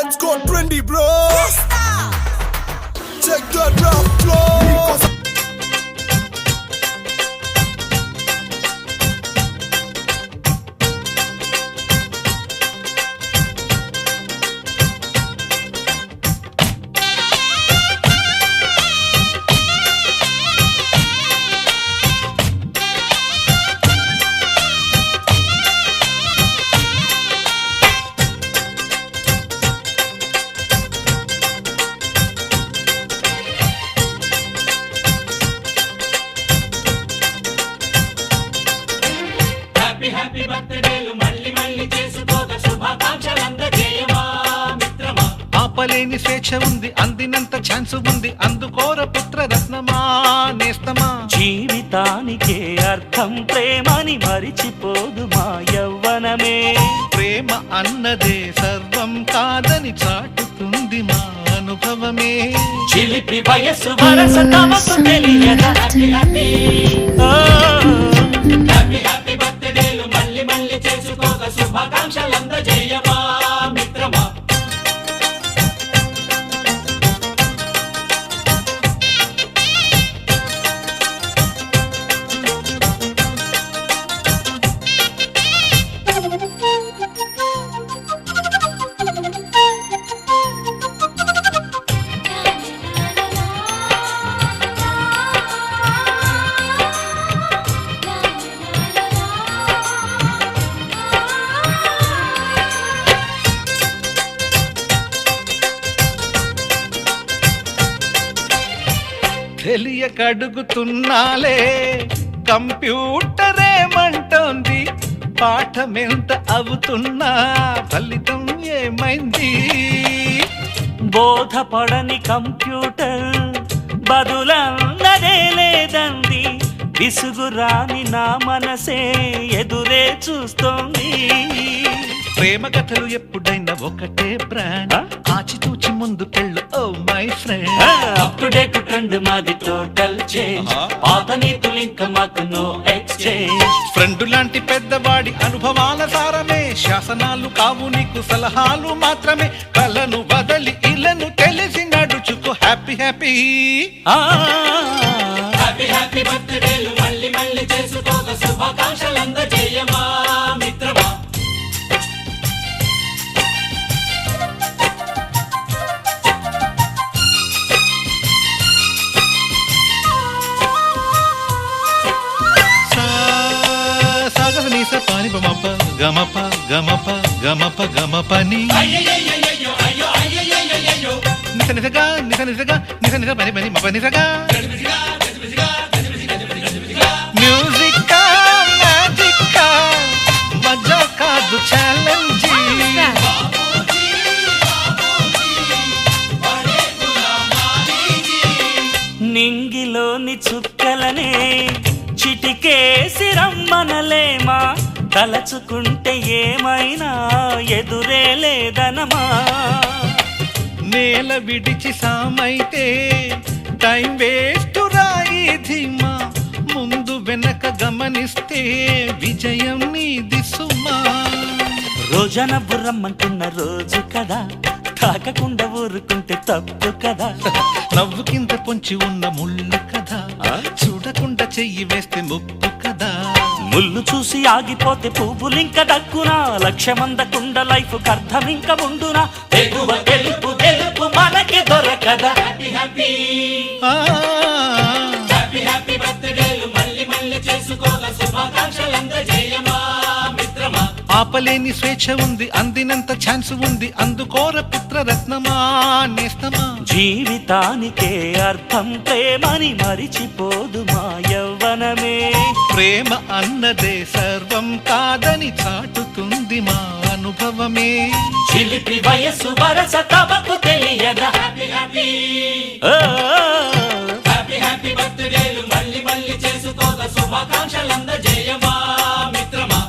It's got trendy, bro. Check that rap flow. Happy బర్త్డేలు మళ్ళీ మళ్ళీ చేసుకోక శుభాకాంక్షలందజేయమా మిత్రమా. ఆపలేని స్వేచ్ఛ ఉంది, అందినంత ఛాన్స్ ఉంది, అందుకోర పుత్ర రత్నమా నేస్తమా. జీవితానికే అర్థం ప్రేమని మరిచిపోదు మా యవ్వనమే. ప్రేమ అన్నదే సర్వం కాదని చాటుతుంది మా అనుభవమే. చిలిపి వయస్సు వరస తమకు తెలియదా. హ్యాపీ హ్యాపీ బర్త్డేలు మళ్ళీ మళ్ళీ చేసుకోక శుభాకాంక్షలందజేయమా మిత్రమా. తెలియక అడుగుతున్నాలే, కంప్యూటరేమంటోంది, పాఠమెంత అవుతున్నా ఫలితం ఏమైంది. బోధపడని కంప్యూటర్ బదులన్నదే లేదండి. విసుగురాని నా మనసే ఎదురే చూస్తోంది. ప్రేమ కథలు ఎప్పుడైనా ఒకటే బ్రాండ్, ఆచితూచి ముందుకెళ్ళు oh my friend. Up to date trend మాది టోటల్ చేంజ్, పాత నీతులు ఇంకా మాకు నో ఎక్స్చేంజ్. ఫ్రెండ్ లాంటి పెద్దవాడి అనుభవాల సారమే, శాసనాలు కావు నీకు సలహాలు మాత్రమే. కలను వదలి ఇలను తెలిసి నడుచుకో హ్యాపీ హ్యాపీ. హ్యాపీ హ్యాపీ బర్త్డేలు మళ్ళీ మళ్ళీ చేసుకోక శుభాకాంక్షలందజేయమా మిత్రమా. పాని బమప గమప గమప గమప గమపని నిస నిసగా నిస నిసగా నిస నిస పని పని మప నిసగా. మ్యూజిక్ మ్యాజిక్ మజా కాదు ఛాలెంజ్. నింగిలోని చుక్కలనే చిటికేసి రమ్మనలేమా. తలచుకుంటే ఏమైనా ఎదురే లేదనమా. నేల విడిచి సామైతే టైం వేస్ట్ రాయి ధీమా. ముందు వెనక గమనిస్తే విజయం నీది సుమా. రోజన బుర్రమ్మంటున్న రోజు కదా, తాకకుండా ఊరుకుంటే తప్పు కదా. నవ్వు కింద పొంచి ఉన్న ముళ్ళు కదా, చూడకుండా చెయ్యి వేస్తే ముప్పు కదా. ముళ్ళు చూసి ఆగిపోతే పువ్వులింక దక్కునా. లక్ష్యమందకుండా లైఫ్ అర్థం ఇంక ఉండునా. తెగువ తెలుపు తెలుపు మనకి దొరకదా. హ్యాపీ హ్యాపీ హ్యాపీ హ్యాపీ బర్త్డేలు మళ్ళీ మళ్ళీ చేసుకోక శుభాకాంక్షలందజేయమా మిత్రమా. ఆపలేని స్వేచ్ఛ ఉంది, అందినంత ఛాన్స్ ఉంది, అందుకోర పుత్ర రత్నమా నేస్తమా. జీవితానికే అర్థం ప్రేమని మరిచిపోదు మా యవ్వనమే. ప్రేమ అన్నదే సర్వం కాదని చాటుతుంది మా అనుభవమే. చిలిపి వయస్సు వరస తమకు తెలియదా. హ్యాపీ హ్యాపీ హ్యాపీ హ్యాపీ బర్త్డేలు మళ్ళీ మళ్ళీ చేసుకోక శుభాకాంక్షలందజేయమా మిత్రమా.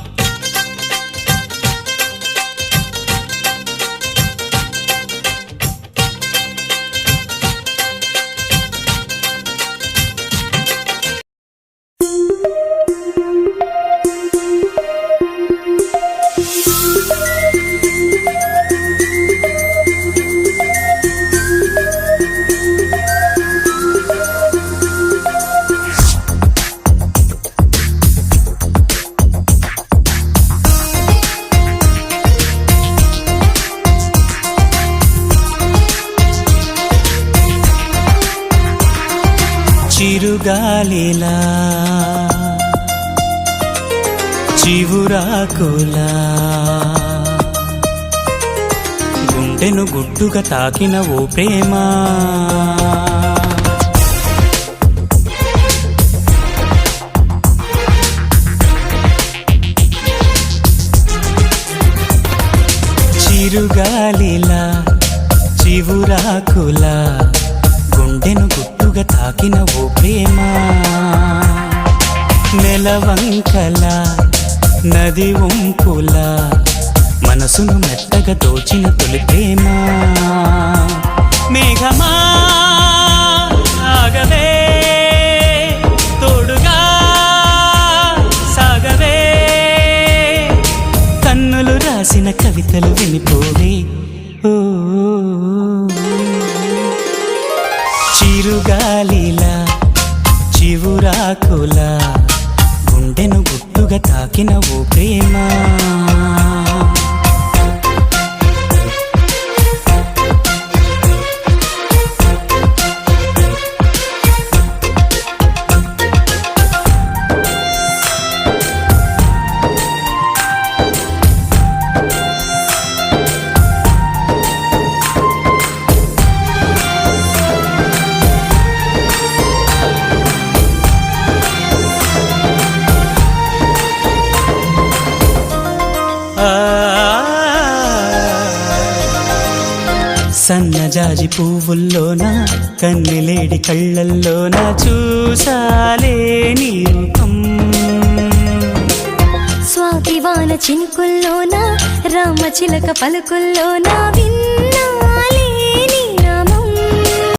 చిరుగాలిలా చివురాకులా గుండెను గుట్టుగా తాకిన ఓ ప్రేమ చిరుగాలిలా చివురాకులా గుండెను గుట్టుగా తాకిన ఓ ప్రేమ నెలవంకల నది వంపుల మనసును మెత్తగా దోచిన తొలి ప్రేమ మేఘమా ఆగవే తోడుగా సాగవే కన్నులు రాసిన కవితలు వినిపోవే ఓ చిరుగాలిలా చివురాకులా గుండెను గుట్టుగా తాకిన ఓ ప్రేమ సన్నజాజి పువ్వుల్లోన కన్నెలేడి కళ్ళల్లోన చూసాలే నీ రూపం స్వాతివాన చినుకుల్లోన రామచిలక పలుకుల్లోన విన్నా